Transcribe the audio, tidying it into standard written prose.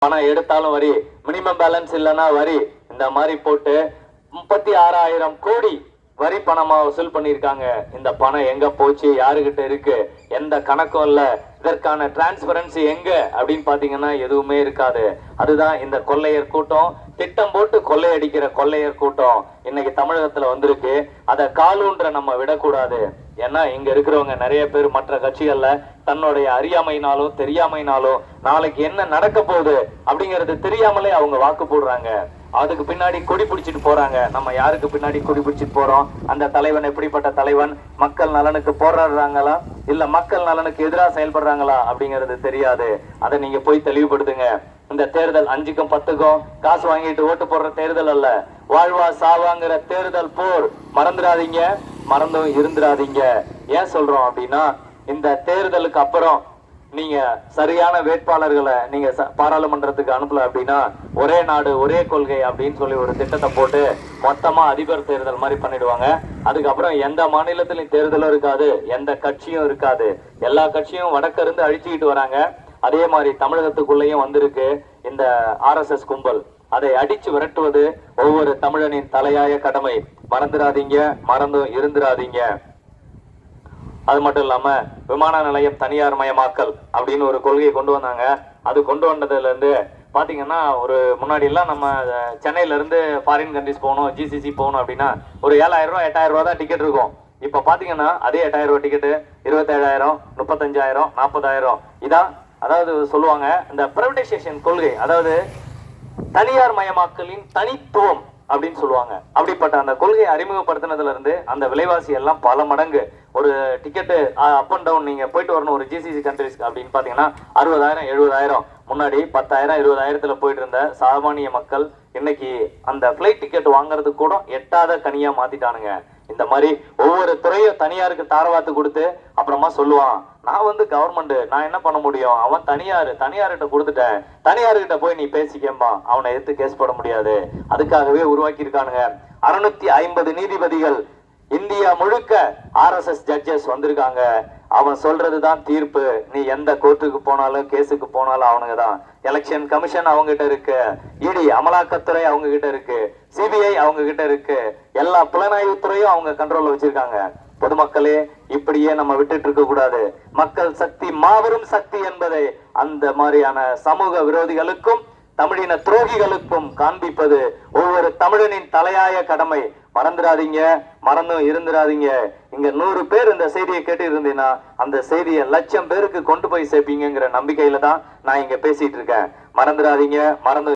பணம் எடுத்தாலும் வரி, மினிமம் பேலன்ஸ் இல்லைன்னா வரி, இந்த மாதிரி போட்டு 36,000 கோடி வரி பணமா வசூல் பண்ணிருக்காங்க. இந்த பணம் எங்க போச்சு, யாருகிட்ட இருக்கு, எந்த கணக்கும் இல்ல. இதற்கான டிரான்ஸ்பரன்சி எங்க அப்படின்னு பாத்தீங்கன்னா எதுவுமே இருக்காது. அதுதான் இந்த கொள்ளையர் கூட்டம், திட்டம் போட்டு கொள்ளையடிக்கிற கொள்ளையர் கூட்டம் இன்னைக்கு தமிழகத்துல வந்திருக்கு. அதை காலூன்ற நம்ம விடக்கூடாது. ஏன்னா இங்க இருக்கிறவங்க நிறைய பேர் மற்ற கட்சிகள்ல தன்னுடைய அறியாமைனாலும் தெரியாமைனாலும் நாளைக்கு என்ன நடக்க போகுது அப்படிங்கறது தெரியாமலே அவங்க வாக்கு போடுறாங்க. அதுக்கு பின்னாடி கொடி பிடிச்சிட்டு போறாங்க. நம்ம யாருக்கு பின்னாடி கொடி பிடிச்சிட்டு போறோம்? அந்த தலைவன் எப்படிப்பட்ட தலைவன், மக்கள் நலனுக்கு போராடுறாங்களா இல்ல மக்கள் நலனுக்கு எதிராக செயல்படுறாங்களா அப்படிங்கிறது தெரியாது. அதை நீங்க போய் தெளிவுபடுத்துங்க. இந்த தேர்தல் 5க்கும் 10க்கும் காசு வாங்கிட்டு ஓட்டு போடுற தேர்தல் அல்ல, வாழ்வா சாவாங்கிற தேர்தல் போர். மறந்துடாதீங்க, மறந்தும் இருந்துடாதீங்க. ஏன் சொல்றோம் அப்படின்னா, இந்த தேர்தலுக்கு அப்புறம் நீங்க சரியான வேட்பாளர்களை நீங்க பாராளுமன்றத்துக்கு அனுப்பல அப்படின்னா ஒரே நாடு ஒரே கொள்கை அப்படின்னு சொல்லி ஒரு திட்டத்தை போட்டு மொத்தமா அதிபர் தேர்தல் மாதிரி பண்ணிடுவாங்க. அதுக்கப்புறம் எந்த மாநிலத்திலும் தேர்தலும் இருக்காது, எந்த கட்சியும் இருக்காது. எல்லா கட்சியும் வடக்க இருந்து அழிச்சுக்கிட்டு வராங்க. அதே மாதிரி தமிழகத்துக்குள்ளேயும் வந்திருக்கு இந்த RSS கும்பல். அதை அடிச்சு விரட்டுவது ஒவ்வொரு தமிழனின் தலையாய கடமை. மறந்துடாதீங்க, மறந்தும் இருந்துடாதீங்க. அது மட்டும் இல்லாம விமான நிலையம் தனியார் மயமாக்கல் அப்படின்னு ஒரு கொள்கையை கொண்டு வந்தாங்க. அது கொண்டு வந்ததுல இருந்து பாத்தீங்கன்னா, ஒரு முன்னாடி எல்லாம் நம்ம சென்னையில இருந்து ஃபாரின் கண்ட்ரிஸ் போகணும், GCC போகணும் அப்படின்னா ஒரு 7,000 ரூபாய் 8,000 ரூபாய் தான் டிக்கெட் இருக்கும். இப்ப பாத்தீங்கன்னா அதே 8,000 ரூபாய் டிக்கெட் 27,000, 35,000, 40,000. இதான் அதாவது சொல்லுவாங்க இந்த பிரைவேடைசேஷன் கொள்கை, அதாவது தனியார் மயமாக்கலின் தனித்துவம் அப்படின்னு சொல்லுவாங்க. அப்படிப்பட்ட அந்த கொள்கையை அறிமுகப்படுத்தினதுல இருந்து அந்த விலைவாசி எல்லாம் பல மடங்கு. ஒரு டிக்கெட்டு அப் அண்ட் டவுன் நீங்க போயிட்டு வரணும் ஒரு GCC கண்ட்ரிஸ் அப்படின்னு பாத்தீங்கன்னா 60,000, 70,000. முன்னாடி 10,000, 20,000 போயிட்டு இருந்த சாமானிய மக்கள் இன்னைக்கு அந்த பிளைட் டிக்கெட் வாங்குறதுக்கு கூட எட்டாத கனியா மாத்திட்டானுங்க. இந்த மாதிரி ஒவ்வொரு துறையும் தனியாருக்கு தாரவாத்து கொடுத்து அப்புறமா சொல்லுவான், நான் வந்து கவர்மெண்ட், நான் என்ன பண்ண முடியும், அவன் தனியார்கிட்ட கொடுத்துட்டேன், தனியார்கிட்ட போய் நீ பேசிக்கம்பா. அவனை எடுத்து கேஸ் போட முடியாது. அதுக்காகவே உருவாக்கி இருக்கானுங்க 650 நீதிபதிகள். இந்தியா முழுக்க RSS ஜட்ஜஸ் வந்திருக்காங்க. அவன் சொல்றதுதான் தீர்ப்பு. நீ எந்த கோர்ட்டுக்கு போனாலும் கேஸுக்கு போனாலும் அவனுங்க தான். எலெக்ஷன் கமிஷன் அவங்க கிட்ட இருக்கு, ED அமலாக்கத்துறை அவங்க கிட்ட இருக்கு, CBI அவங்க கிட்ட இருக்கு, எல்லா புலனாய்வு துறையும் அவங்க கண்ட்ரோல்ல வச்சிருக்காங்க. பொதுமக்களே, இப்படியே நம்ம விட்டுட்டு இருக்க கூடாது. மக்கள் சக்தி மாபெரும் சக்தி என்பதை அந்த மாதிரியான சமூக விரோதிகளுக்கும் தமிழின துரோகிகளுக்கும் காண்பிப்பது ஒவ்வொரு தமிழனின் தலையாய கடமை. மறந்துடாதீங்க, மறந்தும் இருந்துடாதீங்க. இங்க 100 பேர் இந்த செய்தியை கேட்டு இருந்தீங்கன்னா அந்த செய்தியை 1,00,000 பேருக்கு கொண்டு போய் சேர்ப்பீங்கிற நம்பிக்கையில தான் நான் இங்க பேசிட்டு இருக்கேன். மறந்துடாதீங்க, மறந்து